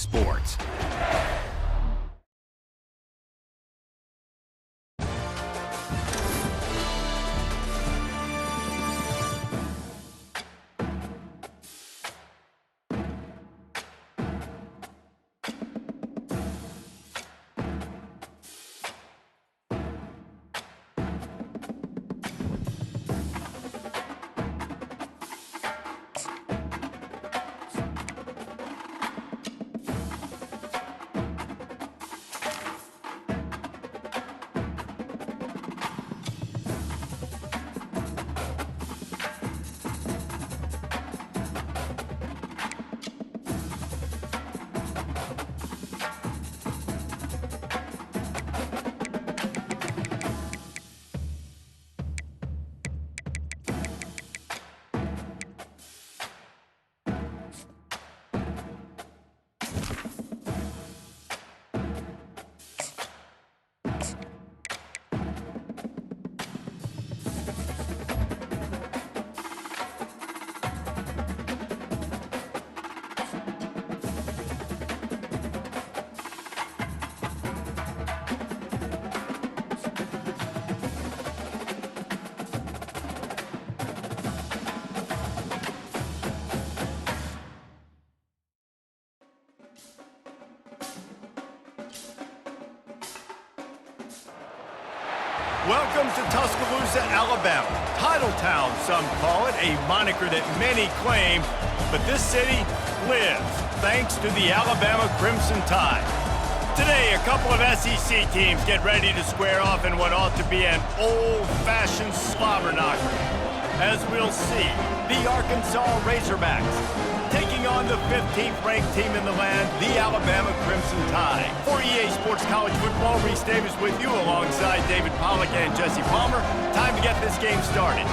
sports. Welcome to Tuscaloosa, Alabama. Titletown, some call it, a moniker that many claim, but this city lives thanks to the Alabama Crimson Tide. Today, a couple of SEC teams get ready to square off in what ought to be an old-fashioned slobber knocker. As we'll see, the Arkansas Razorbacks taking on the 15th-ranked team in the land, the Alabama Crimson Tide. For EA Sports College Football, Reese Davis with you alongside David Pollack and Jesse Palmer. Time to get this game started.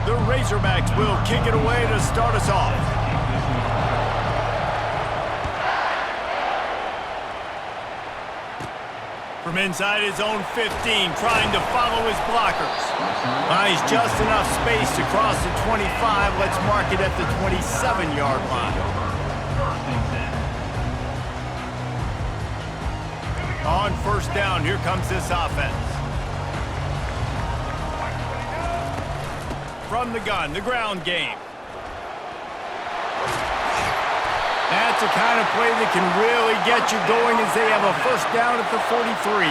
The Razorbacks will kick it away to start us off. From inside his own 15, trying to follow his blockers. Buys just enough space to cross the 25. Let's mark it at the 27-yard line. On first down, here comes this offense. From the gun, the ground game. That's the kind of play that can really get you going as they have a first down at the 43.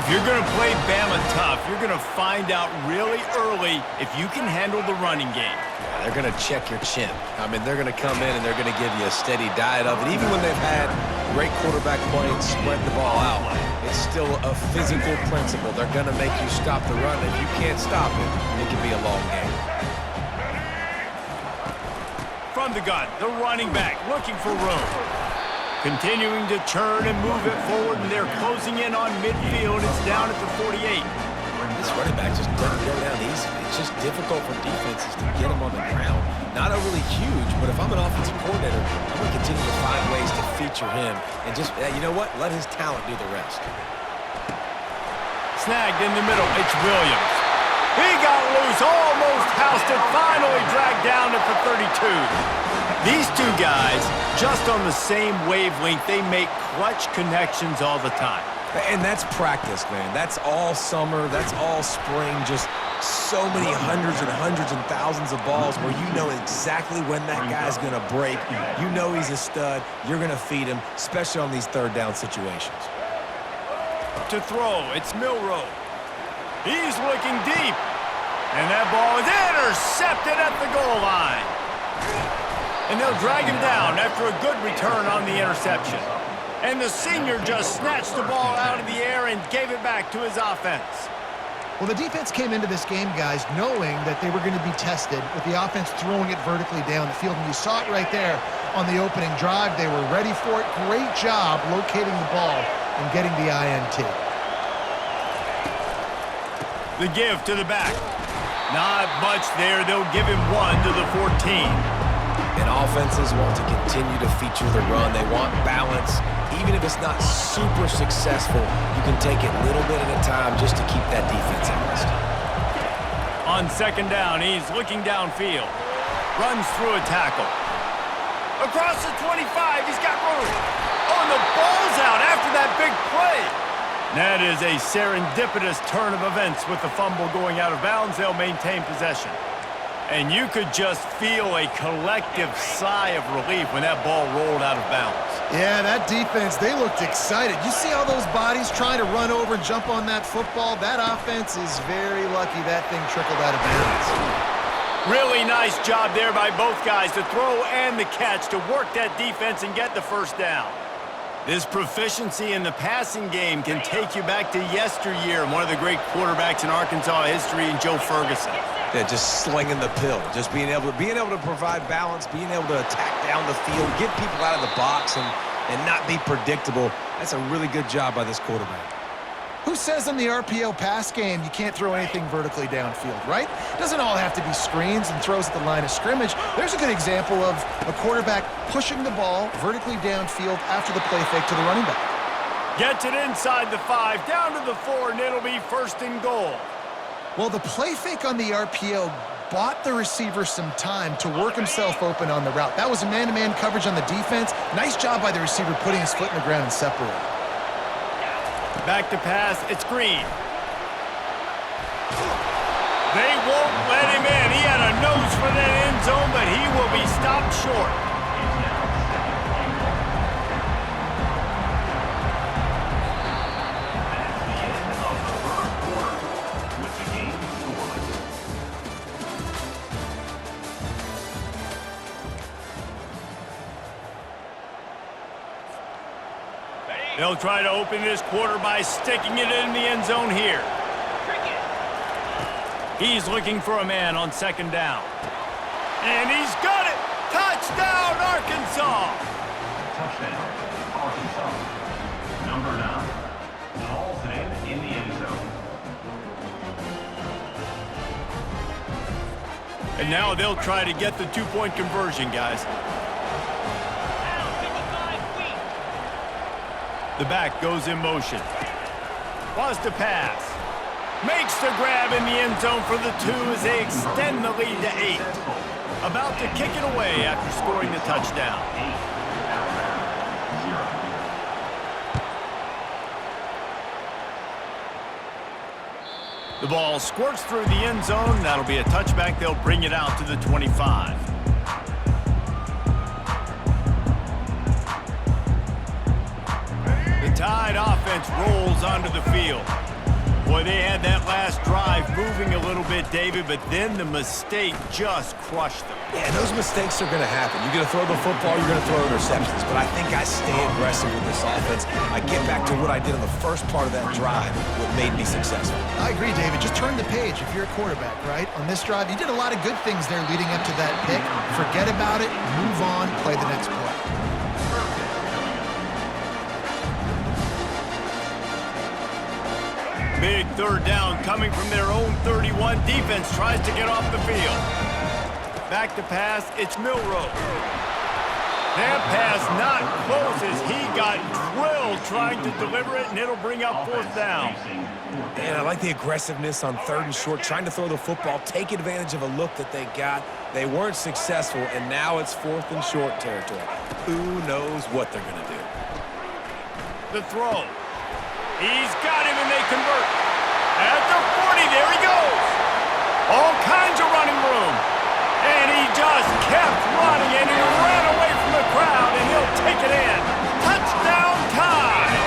If you're going to play Bama tough, you're going to find out really early if you can handle the running game. They're going to check your chin. I mean, they're going to come in and they're going to give you a steady diet of it. Even when they've had great quarterback play and spread the ball out, it's still a physical principle. They're going to make you stop the run. If you can't stop it, it can be a long game. From the gun, the running back looking for room. Continuing to churn and move it forward, and they're closing in on midfield. It's down at the 48. This running back just doesn't go down easy. It's just difficult for defenses to get him on the ground. Not overly huge, but if I'm an offensive coordinator, I'm going to continue to find ways to feature him and just, you know what, let his talent do the rest. Snagged in the middle, it's Williams. He got loose, almost housed it, finally dragged down at the 32. These two guys, just on the same wavelength, they make clutch connections all the time. And that's practice, man. That's all summer. That's all spring. Just so many hundreds and thousands of balls where you know exactly when that guy's going to break. You know he's a stud. You're going to feed him, especially on these third down situations. To throw, it's Milroe. He's looking deep. And that ball is intercepted at the goal line. And they'll drag him down after a good return on the interception. And the senior just snatched the ball out of the air and gave it back to his offense. Well, the defense came into this game, guys, knowing that they were going to be tested with the offense throwing it vertically down the field. And you saw it right there on the opening drive. They were ready for it. Great job locating the ball and getting the INT. The give to the back. Not much there. They'll give him one to the 14. And offenses want to continue to feature the run. They want balance. Even if it's not super successful, you can take it little bit at a time just to keep that defense honest. On second down, he's looking downfield. Runs through a tackle. Across the 25, he's got room. Oh, and the ball's out after that big play. That is a serendipitous turn of events with the fumble going out of bounds. They'll maintain possession. And you could just feel a collective sigh of relief when that ball rolled out of bounds. Yeah, that defense, they looked excited. You see all those bodies trying to run over and jump on that football? That offense is very lucky that thing trickled out of bounds. Really nice job there by both guys to throw and the catch to work that defense and get the first down. This proficiency in the passing game can take you back to yesteryear and one of the great quarterbacks in Arkansas history, in Joe Ferguson. Yeah, just slinging the pill, just being able to provide balance, being able to attack down the field, get people out of the box, and not be predictable. That's a really good job by this quarterback. Who says in the RPO pass game you can't throw anything vertically downfield, right? Doesn't all have to be screens and throws at the line of scrimmage. There's a good example of a quarterback pushing the ball vertically downfield after the play fake to the running back. Gets it inside the 5, down to the 4, and it'll be first and goal. Well, the play fake on the RPO bought the receiver some time to work himself open on the route. That was a man-to-man coverage on the defense. Nice job by the receiver putting his foot in the ground and separating. Back to pass, it's Green. They won't let him in. He had a nose for that end zone, but he will be stopped short. They'll try to open this quarter by sticking it in the end zone here. He's looking for a man on second down. And he's got it! Touchdown, Arkansas! Touchdown, Arkansas. Number 9. Ball's in the end zone. And now they'll try to get the two-point conversion, guys. The back goes in motion. Wants to pass. Makes the grab in the end zone for the 2 as they extend the lead to 8. About to kick it away after scoring the touchdown. The ball squirts through the end zone. That'll be a touchback. They'll bring it out to the 25. The Tide offense rolls onto the field. Boy, they had that last drive moving a little bit, David, but then the mistake just crushed them. Yeah, those mistakes are going to happen. You're going to throw the football, you're going to throw interceptions, but I think I stay aggressive with this offense. I get back to what I did in the first part of that drive, what made me successful. I agree, David. Just turn the page if you're a quarterback, right? On this drive, you did a lot of good things there leading up to that pick. Forget about it, move on, play the next play. Big third down coming from their own 31. Defense tries to get off the field. Back to pass, it's Milroe. That pass not close as he got drilled trying to deliver it, and it'll bring up fourth down. And I like the aggressiveness on third and short, trying to throw the football, take advantage of a look that they got. They weren't successful, and now it's fourth and short territory. Who knows what they're going to do? The throw. He's got him, and they convert. At the 40, there he goes. All kinds of running room. And he just kept running, and he ran away from the crowd, and he'll take it in. Touchdown time.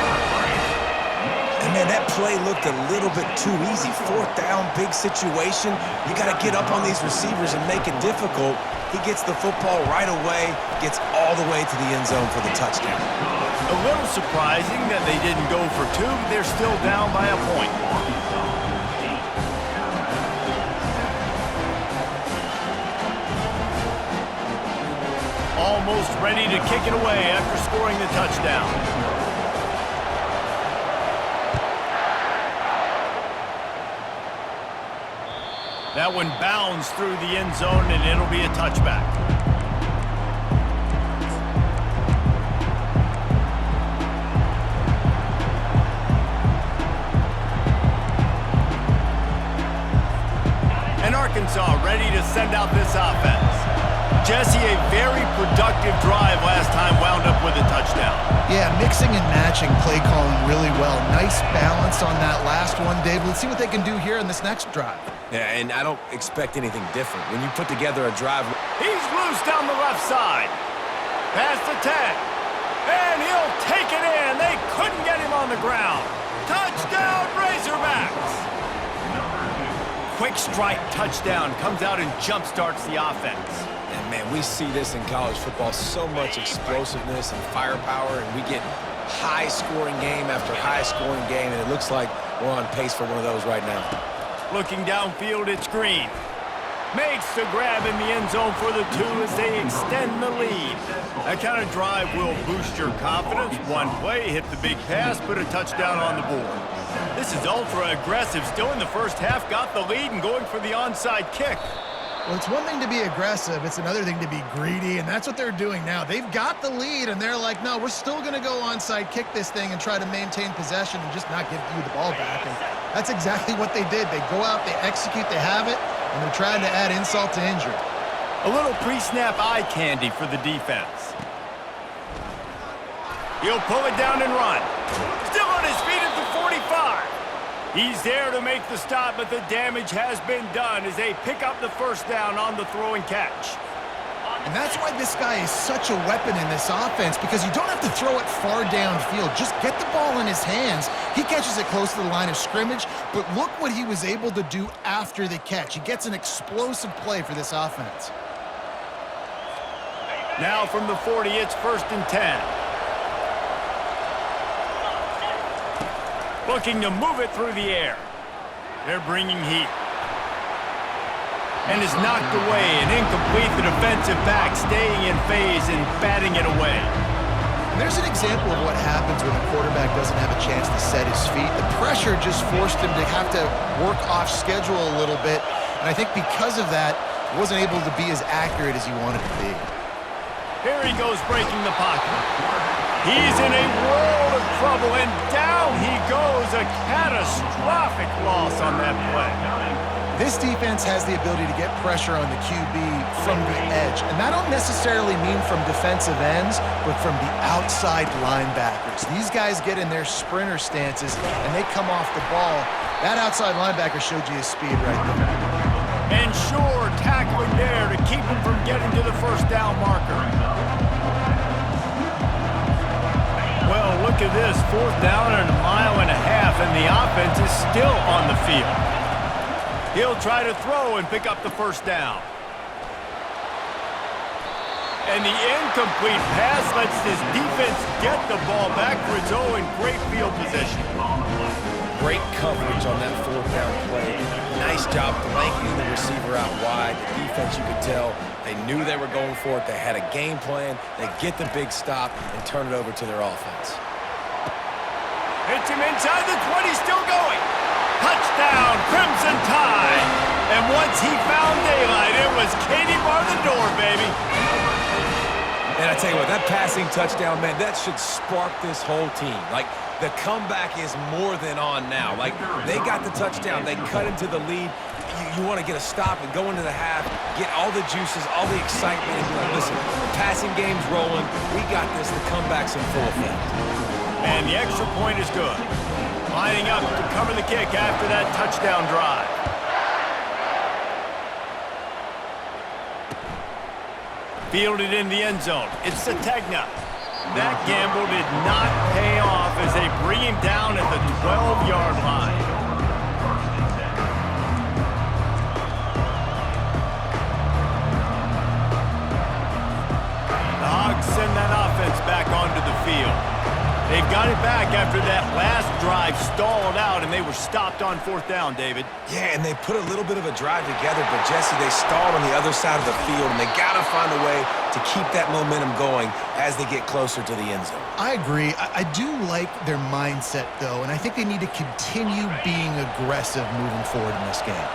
And man, that play looked a little bit too easy. Fourth down, big situation. You got to get up on these receivers and make it difficult. He gets the football right away, gets all the way to the end zone for the touchdown. A little surprising that they didn't go for 2, but they're still down by a point. Almost ready to kick it away after scoring the touchdown. That one bounds through the end zone, and it'll be a touchback. Arkansas ready to send out this offense. Jesse, a very productive drive last time wound up with a touchdown. Yeah, mixing and matching play calling really well. Nice balance on that last one, Dave. Let's see what they can do here in this next drive. Yeah, and I don't expect anything different. When you put together a drive... He's loose down the left side. Past the 10. And he'll take it in. They couldn't get him on the ground. Touchdown, Razorbacks! Quick strike touchdown comes out and jump-starts the offense. And, man, we see this in college football, so much explosiveness and firepower, and we get high-scoring game after high-scoring game, and it looks like we're on pace for one of those right now. Looking downfield, it's Green. Makes the grab in the end zone for the 2 as they extend the lead. That kind of drive will boost your confidence. One play, hit the big pass, put a touchdown on the board. This is ultra-aggressive. Still in the first half, got the lead and going for the onside kick. Well, it's one thing to be aggressive. It's another thing to be greedy, and that's what they're doing now. They've got the lead, and they're like, no, we're still going to go onside kick this thing and try to maintain possession and just not give you the ball back. And that's exactly what they did. They go out, they execute, they have it, and they're trying to add insult to injury. A little pre-snap eye candy for the defense. He'll pull it down and run. Still on his feet at the 45. He's there to make the stop, but the damage has been done as they pick up the first down on the throw and catch. And that's why this guy is such a weapon in this offense, because you don't have to throw it far downfield. Just get the ball in his hands. He catches it close to the line of scrimmage, but look what he was able to do after the catch. He gets an explosive play for this offense. Now from the 40, it's 1st and 10. Looking to move it through the air. They're bringing heat. And is knocked away and incomplete. The defensive back staying in phase and batting it away. And there's an example of what happens when a quarterback doesn't have a chance to set his feet. The pressure just forced him to have to work off schedule a little bit. And I think because of that, he wasn't able to be as accurate as he wanted to be. Here he goes breaking the pocket. He's in a world of trouble, and down he goes. A catastrophic loss on that play. This defense has the ability to get pressure on the QB from the edge. And that don't necessarily mean from defensive ends, but from the outside linebackers. These guys get in their sprinter stances, and they come off the ball. That outside linebacker showed you his speed right there. And sure, tackling there to keep him from getting to the first down marker. Well, look at this. 4th down and a mile and a half, and the offense is still on the field. He'll try to throw and pick up the first down. And the incomplete pass lets this defense get the ball back for its own great field position. Great coverage on that 4th down play. Nice job blanketing the receiver out wide. The defense, you could tell, they knew they were going for it. They had a game plan. They get the big stop and turn it over to their offense. Hits him inside the 20, still going. Touchdown, Crimson Tide. And once he found daylight, it was Katie bar the door, baby. And I tell you what, that passing touchdown, man, that should spark this whole team. Like, the comeback is more than on now. Like, they got the touchdown. They cut into the lead. You want to get a stop and go into the half, get all the juices, all the excitement, and be like, listen, the passing game's rolling. We got this. The comeback's in full effect. And the extra point is good. Lining up to cover the kick after that touchdown drive. Fielded in the end zone. It's Sategna. That gamble did not pay off as they bring him down at the 12-yard line. The Hogs send that offense back onto the field. They've got it back after that last drive stalled out, and they were stopped on 4th down, David. Yeah, and they put a little bit of a drive together, but, Jesse, they stalled on the other side of the field, and they got to find a way to keep that momentum going as they get closer to the end zone. I agree. I do like their mindset, though, and I think they need to continue being aggressive moving forward in this game.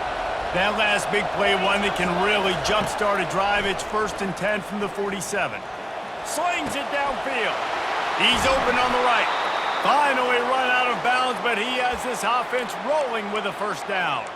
That last big play, one that can really jumpstart a drive. It's 1st and 10 from the 47. Slings it downfield. He's open on the right. Finally run out of bounds, but he has this offense rolling with a first down.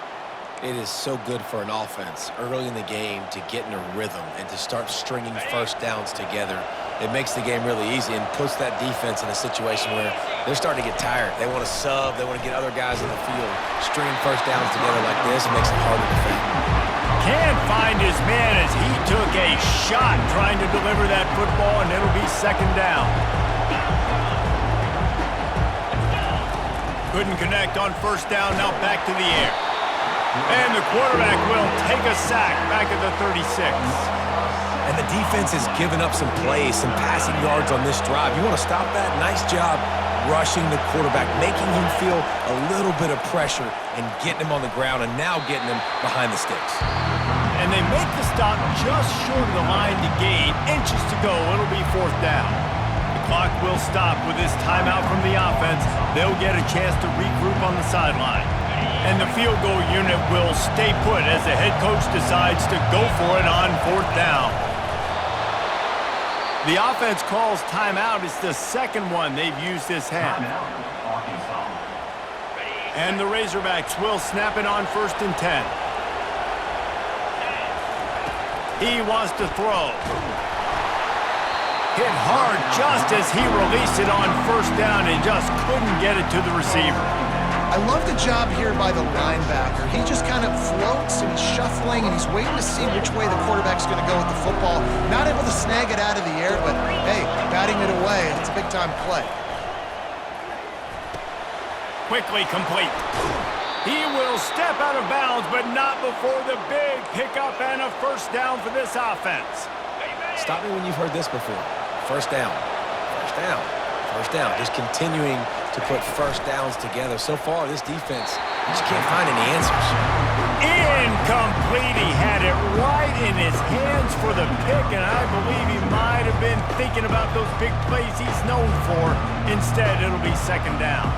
It is so good for an offense early in the game to get in a rhythm and to start stringing first downs together. It makes the game really easy and puts that defense in a situation where they're starting to get tired. They want to sub. They want to get other guys in the field. Stringing first downs together like this makes it hard to defend. Can't find his man as he took a shot trying to deliver that football, and it'll be second down. Couldn't connect on first down, now back to the air. And the quarterback will take a sack back at the 36. And the defense has given up some plays, some passing yards on this drive. You want to stop that? Nice job rushing the quarterback, making him feel a little bit of pressure and getting him on the ground and now getting him behind the sticks. And they make the stop just short of the line to gain. Inches to go. It'll be fourth down. The clock will stop with this timeout from the offense. They'll get a chance to regroup on the sideline. And the field goal unit will stay put as the head coach decides to go for it on fourth down. The offense calls timeout. It's the second one they've used this half. And the Razorbacks will snap it on 1st and 10. He wants to throw. Hit hard just as he released it on first down and just couldn't get it to the receiver. I love the job here by the linebacker. He just kind of floats and he's shuffling and he's waiting to see which way the quarterback's going to go with the football. Not able to snag it out of the air, but hey, batting it away, it's a big-time play. Quickly complete. He will step out of bounds, but not before the big pickup and a first down for this offense. Stop me when you've heard this before. First down, first down, first down. Just continuing to put first downs together. So far, this defense, you just can't find any answers. Incomplete. He had it right in his hands for the pick, and I believe he might have been thinking about those big plays he's known for. Instead, it'll be second down.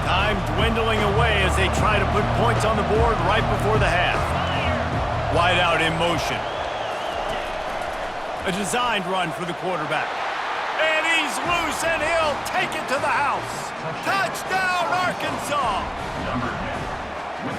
Time dwindling away as they try to put points on the board right before the half. Wide out in motion. A designed run for the quarterback. And he's loose, and he'll take it to the house. Touchdown, Arkansas!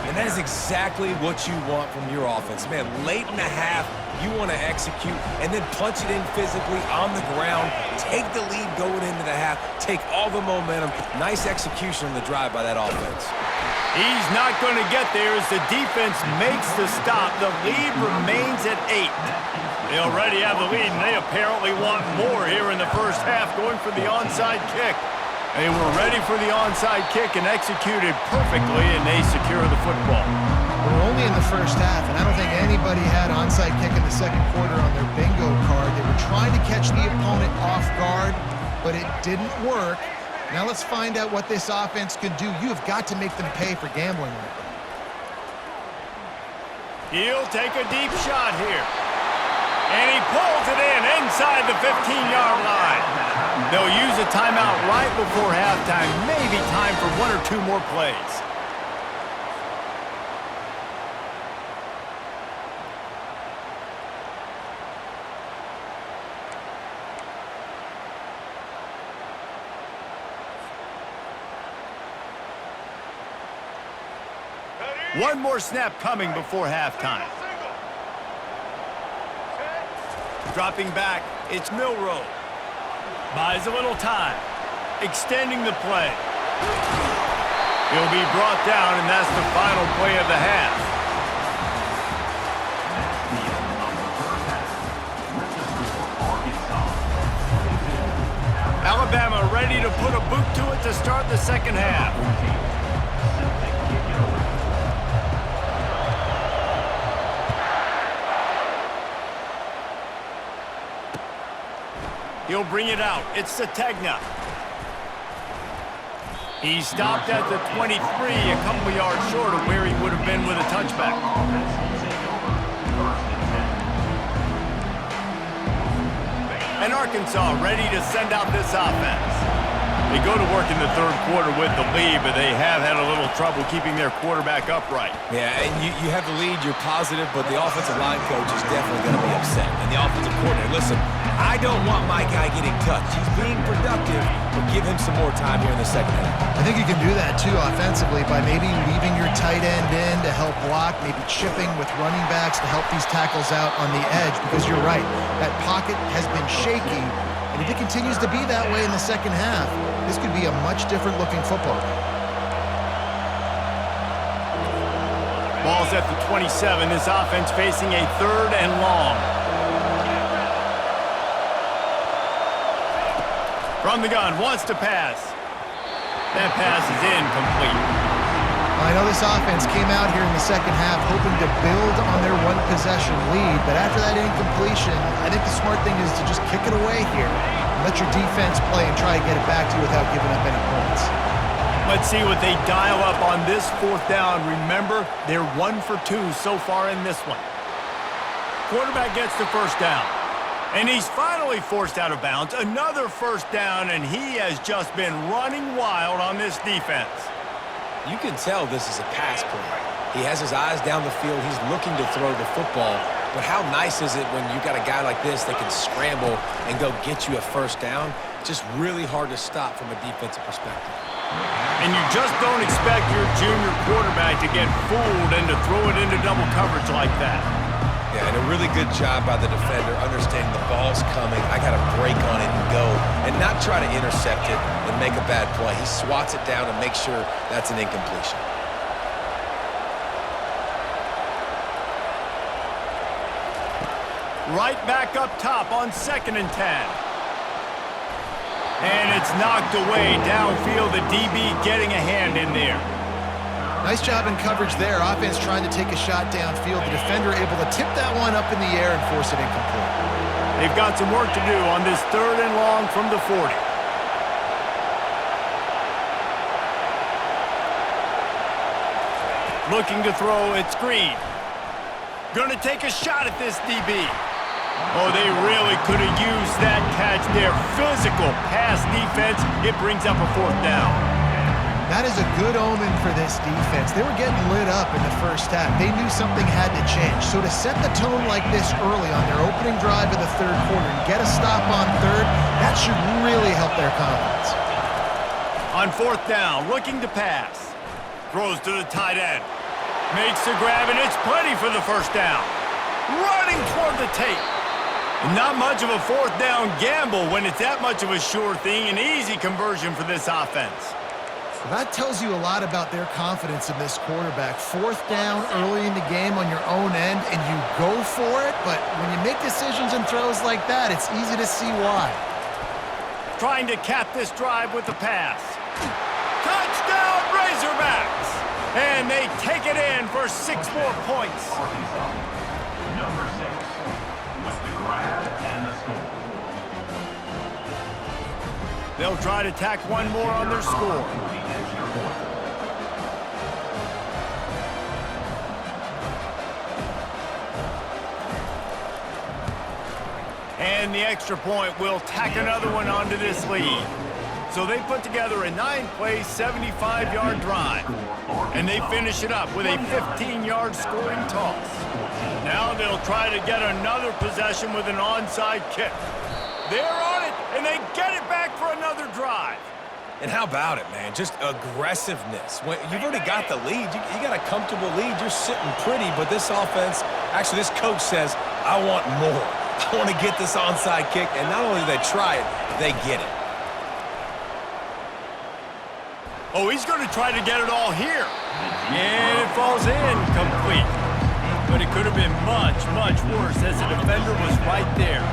And that is exactly what you want from your offense. Man, late in the half, you want to execute and then punch it in physically on the ground, take the lead going into the half, take all the momentum. Nice execution on the drive by that offense. He's not going to get there as the defense makes the stop. The lead remains at 8. They already have the lead, and they apparently want more here in the first half, going for the onside kick. They were ready for the onside kick and executed perfectly, and they secure the football. We're only in the first half, and I don't think anybody had onside kick in the second quarter on their bingo card. They were trying to catch the opponent off guard, but it didn't work. Now let's find out what this offense can do. You have got to make them pay for gambling like that. He'll take a deep shot here. And he pulls it in inside the 15-yard line. They'll use a timeout right before halftime. Maybe time for 1 or 2 more plays. One more snap coming before halftime. Dropping back, it's Milroe. Buys a little time, extending the play. He'll be brought down, and that's the final play of the half. Alabama ready to put a boot to it to start the second half. He'll bring it out. It's Sategna. He stopped at the 23, a couple yards short of where he would have been with a touchback. And Arkansas ready to send out this offense. They go to work in the third quarter with the lead, but they have had a little trouble keeping their quarterback upright. Yeah, and you have the lead, you're positive, but the offensive line coach is definitely going to be upset. And the offensive coordinator, listen, I don't want my guy getting touched. He's being productive, but give him some more time here in the second half. I think you can do that, too, offensively, by maybe leaving your tight end in to help block, maybe chipping with running backs to help these tackles out on the edge, because you're right, that pocket has been shaky, and if it continues to be that way in the second half, this could be a much different looking football game. Ball's at the 27. This offense facing a 3rd and long. From the gun, wants to pass. That pass is incomplete. I know this offense came out here in the second half hoping to build on their one-possession lead, but after that incompletion, I think the smart thing is to just kick it away here and let your defense play and try to get it back to you without giving up any points. Let's see what they dial up on this 4th down. Remember, they're 1 for 2 so far in this one. Quarterback gets the first down. And he's finally forced out of bounds. Another first down, and he has just been running wild on this defense. You can tell this is a pass play. He has his eyes down the field. He's looking to throw the football. But how nice is it when you got a guy like this that can scramble and go get you a first down? Just really hard to stop from a defensive perspective. And you just don't expect your junior quarterback to get fooled and to throw it into double coverage like that. Yeah, and a really good job by the defender understanding the ball's coming. I got to break on it and go and not try to intercept it and make a bad play. He swats it down and makes sure that's an incompletion. Right back up top on 2nd and 10. And it's knocked away downfield. The DB getting a hand in there. Nice job in coverage there. Offense trying to take a shot downfield. The defender able to tip that one up in the air and force it incomplete. They've got some work to do on this 3rd and long from the 40. Looking to throw, it's Green. Gonna take a shot at this DB. Oh, they really could have used that catch there. Physical pass defense. It brings up a 4th down. That is a good omen for this defense. They were getting lit up in the first half. They knew something had to change. So to set the tone like this early on their opening drive of the 3rd quarter and get a stop on 3rd, that should really help their confidence. On 4th down, looking to pass. Throws to the tight end. Makes the grab, and it's plenty for the first down. Running toward the tape. Not much of a 4th down gamble when it's that much of a sure thing. An easy conversion for this offense. That tells you a lot about their confidence in this quarterback. 4th down early in the game on your own end, and you go for it, but when you make decisions and throws like that, it's easy to see why. Trying to cap this drive with the pass. Touchdown, Razorbacks! And they take it in for 6 more points. Number 6 with the grab and the score. They'll try to tack one more on their score. And the extra point will tack another one onto this lead. So they put together a 9-play, 75-yard drive. And they finish it up with a 15-yard scoring toss. Now they'll try to get another possession with an onside kick. They're on it, and they get it back for another drive. And how about it, man? Just aggressiveness. When you've already got the lead. You got a comfortable lead. You're sitting pretty, but this offense, actually this coach says, I want more. I want to get this onside kick, and not only do they try it, they get it. Oh, he's going to try to get it all here. And it falls in complete. But it could have been much, much worse as the defender was right there.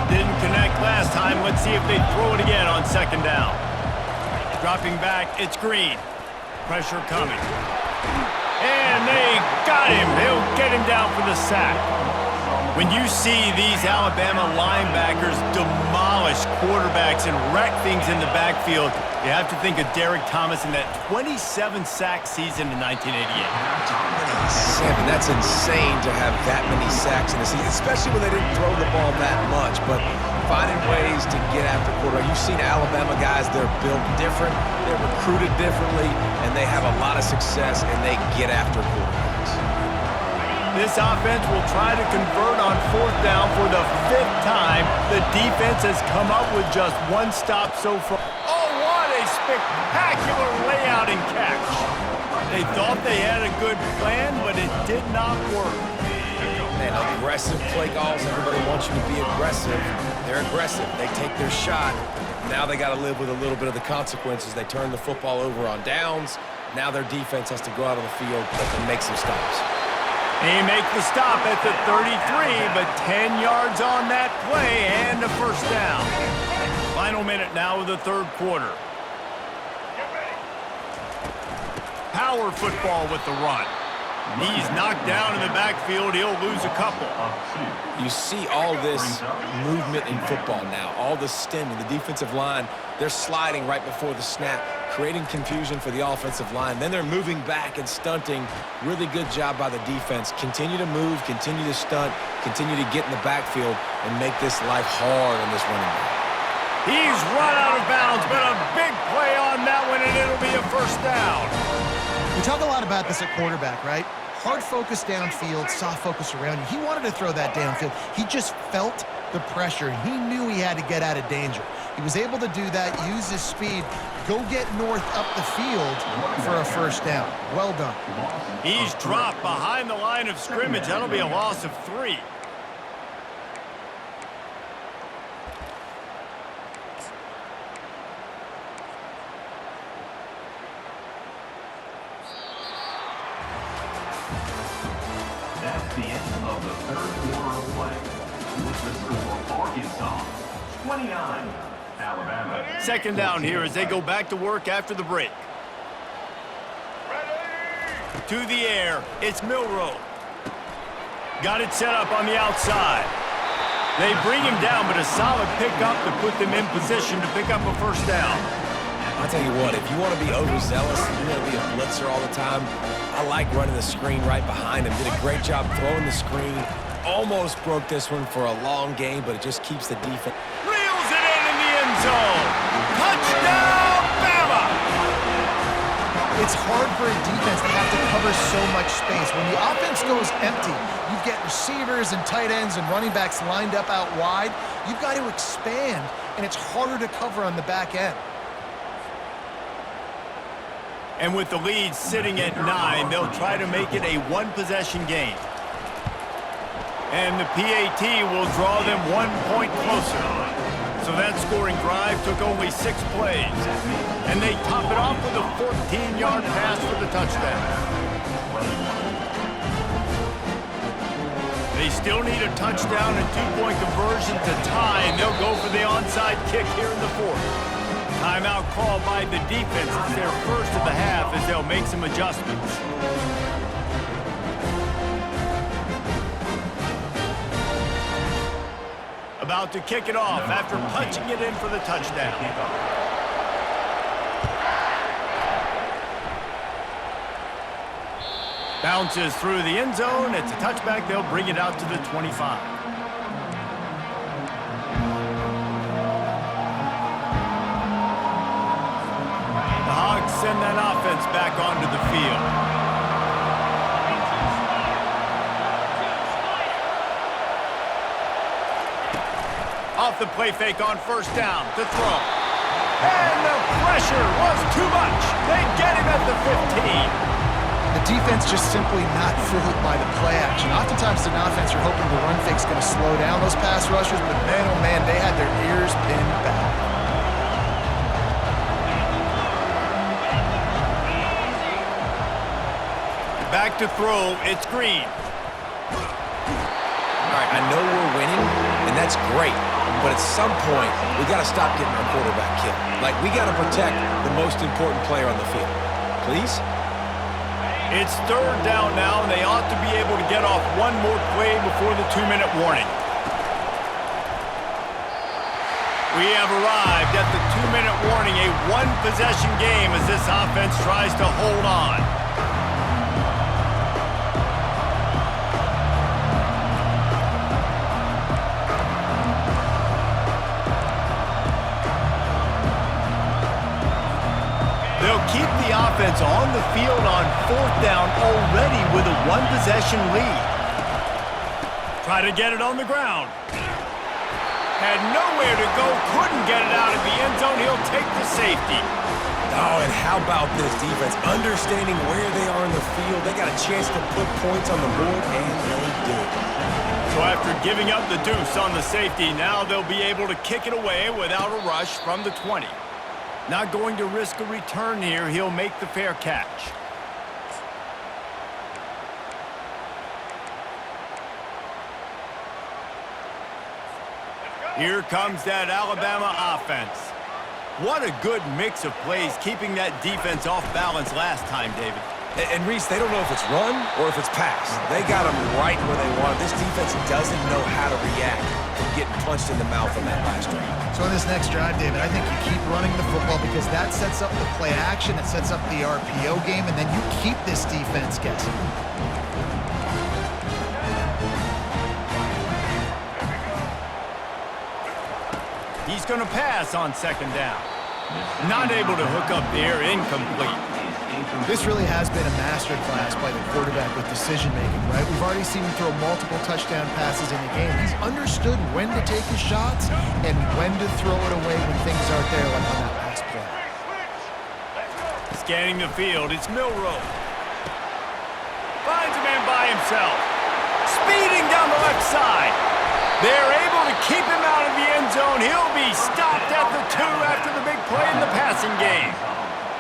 Didn't connect last time. Let's see if they throw it again on 2nd down. Dropping back, it's Green. Pressure coming. And they got him. They'll get him down for the sack. When you see these Alabama linebackers demolish quarterbacks and wreck things in the backfield, you have to think of Derek Thomas in that 27-sack season in 1988. 27, that's insane to have that many sacks in a season, especially when they didn't throw the ball that much. But finding ways to get after quarterback. You've seen Alabama guys, they're built different, they're recruited differently, and they have a lot of success, and they get after quarterbacks. This offense will try to convert on 4th down for the 5th time. The defense has come up with just one stop so far. Oh, what a spectacular layout and catch. They thought they had a good plan, but it did not work. Man, aggressive play calls. Everybody wants you to be aggressive. They're aggressive. They take their shot. Now they got to live with a little bit of the consequences. They turn the football over on downs. Now their defense has to go out on the field and make some stops. They make the stop at the 33, but 10 yards on that play and a 1st down. Final minute now of the 3rd quarter. Power football with the run. He's knocked down in the backfield. He'll lose a couple. You see all this movement in football now, all the stemming, the defensive line, they're sliding right before the snap, creating confusion for the offensive line. Then they're moving back and stunting. Really good job by the defense. Continue to move, continue to stunt, continue to get in the backfield and make this life hard on this running back. He's run out of bounds, but a big play on that one, and it'll be a 1st down. We talk a lot about this at quarterback, right? Hard focus downfield, soft focus around you. He wanted to throw that downfield. He just felt the pressure, and he knew he had to get out of danger. He was able to do that, use his speed, go get north up the field for a 1st down. Well done. He's dropped behind the line of scrimmage. That'll be a loss of 3. That's the end of the 3rd quarter of play. With the score, Arkansas 29, Alabama. 2nd down here as they go back to work after the break. To the air, it's Milroe. Got it set up on the outside. They bring him down, but a solid pickup to put them in position to pick up a 1st down. I'll tell you what, if you want to be overzealous, you want to be a blitzer all the time, I like running the screen right behind him. Did a great job throwing the screen. Almost broke this one for a long game, but it just keeps the defense. Reels it in the end zone. Touchdown, Bama! It's hard for a defense to have to cover so much space. When the offense goes empty, you get receivers and tight ends and running backs lined up out wide. You've got to expand, and it's harder to cover on the back end. And with the lead sitting at 9, they'll try to make it a 1-possession game. And the PAT will draw them 1 point closer. So that scoring drive took only 6 plays. And they top it off with a 14-yard pass for the touchdown. They still need a touchdown and 2-point conversion to tie, and they'll go for the onside kick here in the 4th. Timeout called by the defense. It's their 1st of the half as they'll make some adjustments. About to kick it off after punching it in for the touchdown. Bounces through the end zone. It's a touchback. They'll bring it out to the 25. Send that offense back onto the field. Off the play fake on 1st down to throw. And the pressure was too much. They get him at the 15. The defense just simply not fooled by the play action. Oftentimes in offense, you're hoping the run fake's going to slow down those pass rushers, but man, oh man, they had their ears pinned back. Back to throw, it's Green. All right, I know we're winning, and that's great. But at some point, we got to stop getting our quarterback killed. Like, we got to protect the most important player on the field. Please? It's third down now, and they ought to be able to get off one more play before the 2-minute warning. We have arrived at the 2-minute warning, a one-possession game as this offense tries to hold on. They'll keep the offense on the field on fourth down already with a one-possession lead. Try to get it on the ground. Had nowhere to go, couldn't get it out of the end zone. He'll take the safety. Oh, and how about this defense? Understanding where they are in the field. They got a chance to put points on the board, and they do. So after giving up the deuce on the safety, now they'll be able to kick it away without a rush from the 20. Not going to risk a return here. He'll make the fair catch. Here comes that Alabama offense. What a good mix of plays, keeping that defense off balance last time, David. And Reese, they don't know if it's run or if it's pass. They got them right where they want. This defense doesn't know how to react to getting punched in the mouth on that last drive. So in this next drive, David, I think you keep running the football because that sets up the play action, it sets up the RPO game, and then you keep this defense guessing. He's going to pass on second down. Not able to hook up there, incomplete. This really has been a masterclass by the quarterback with decision-making, right? We've already seen him throw multiple touchdown passes in the game. He's understood when to take his shots and when to throw it away when things aren't there, like on that last play. Scanning the field, it's Milroe. Finds a man by himself. Speeding down the left side. They're able to keep him out of the end zone. He'll be stopped at the 2 after the big play in the passing game.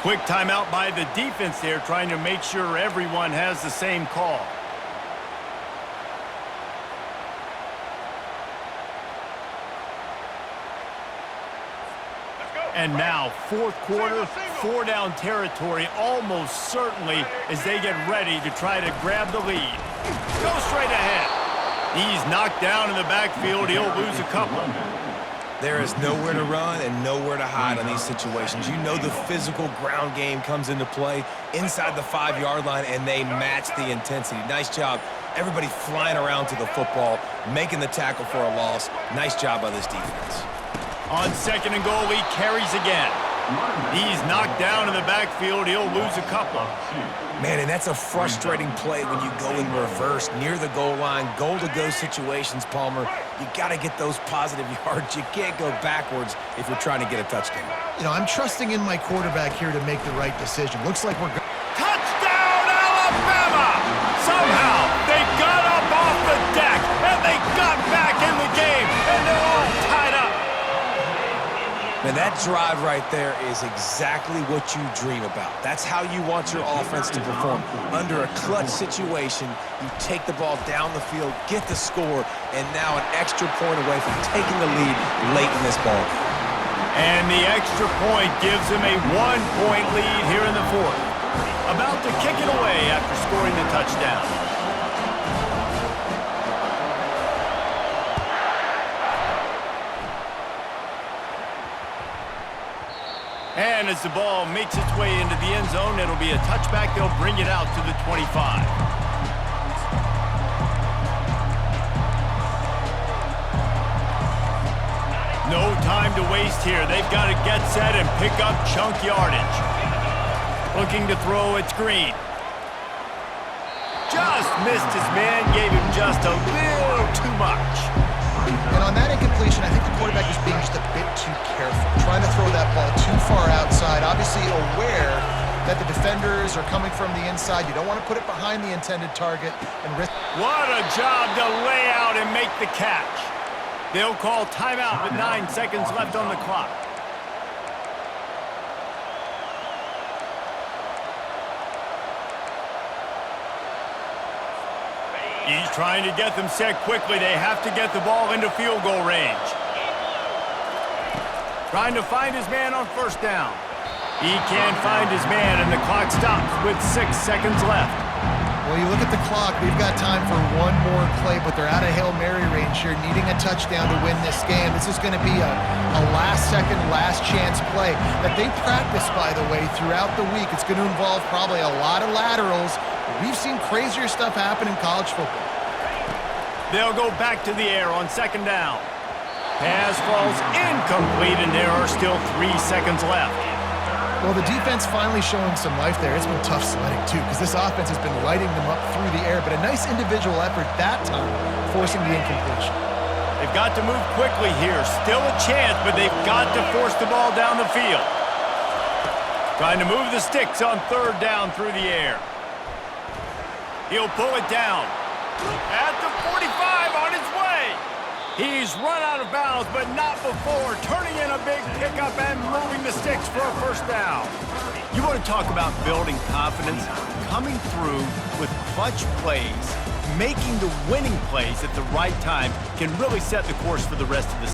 Quick timeout by the defense there, trying to make sure everyone has the same call. And now, fourth quarter, 4-down territory, almost certainly as they get ready to try to grab the lead. Go straight ahead. He's knocked down in the backfield. He'll lose a couple. There is nowhere to run and nowhere to hide on these situations. You know the physical ground game comes into play inside the 5-yard line, and they match the intensity. Nice job. Everybody flying around to the football, making the tackle for a loss. Nice job by this defense. On second and goal, he carries again. He's knocked down in the backfield. He'll lose a couple. Man, and that's a frustrating play when you go in reverse near the goal line, goal-to-go situations, Palmer. You got to get those positive yards. You can't go backwards if you're trying to get a touchdown. You know, I'm trusting in my quarterback here to make the right decision. Looks like we're Touchdown, Alabama! Somehow, they got up off the deck, and they got back in the game, and they're all tied up. Man, that drive right there is exactly what you dream about. That's how you want your offense to perform. Under a clutch situation, you take the ball down the field, get the score, and now an extra point away from taking the lead late in this ball game. And the extra point gives them a 1-point lead here in the fourth. About to kick it away after scoring the touchdown. And as the ball makes its way into the end zone, it'll be a touchback. They'll bring it out to the 25. No time to waste here. They've got to get set and pick up chunk yardage. Looking to throw, it's Green. Just missed his man, gave him just a little too much. And on that incompletion, I think the quarterback is being just a bit too careful, trying to throw that ball too far outside, obviously aware that the defenders are coming from the inside. You don't want to put it behind the intended target and risk. What a job to lay out and make the catch. They'll call timeout with 9 seconds left on the clock. He's trying to get them set quickly. They have to get the ball into field goal range. Trying to find his man on first down. He can't find his man, and the clock stops with 6 seconds left. Well, you look at the clock, they've got time for one more play, but they're out of Hail Mary range here, needing a touchdown to win this game. This is going to be a last-second, last-chance play that they practice, by the way, throughout the week. It's going to involve probably a lot of laterals. We've seen crazier stuff happen in college football. They'll go back to the air on second down. Pass falls incomplete, and there are still 3 seconds left. Well, the defense finally showing some life there. It's been tough sledding, too, because this offense has been lighting them up through the air, but a nice individual effort that time, forcing the incompletion. They've got to move quickly here. Still a chance, but they've got to force the ball down the field. Trying to move the sticks on third down through the air. He'll pull it down. At the 45, on his way. He's run out of bounds, but not before turning in a big pickup and moving the sticks for a first down. You want to talk about building confidence? Coming through with clutch plays, making the winning plays at the right time can really set the course for the rest of the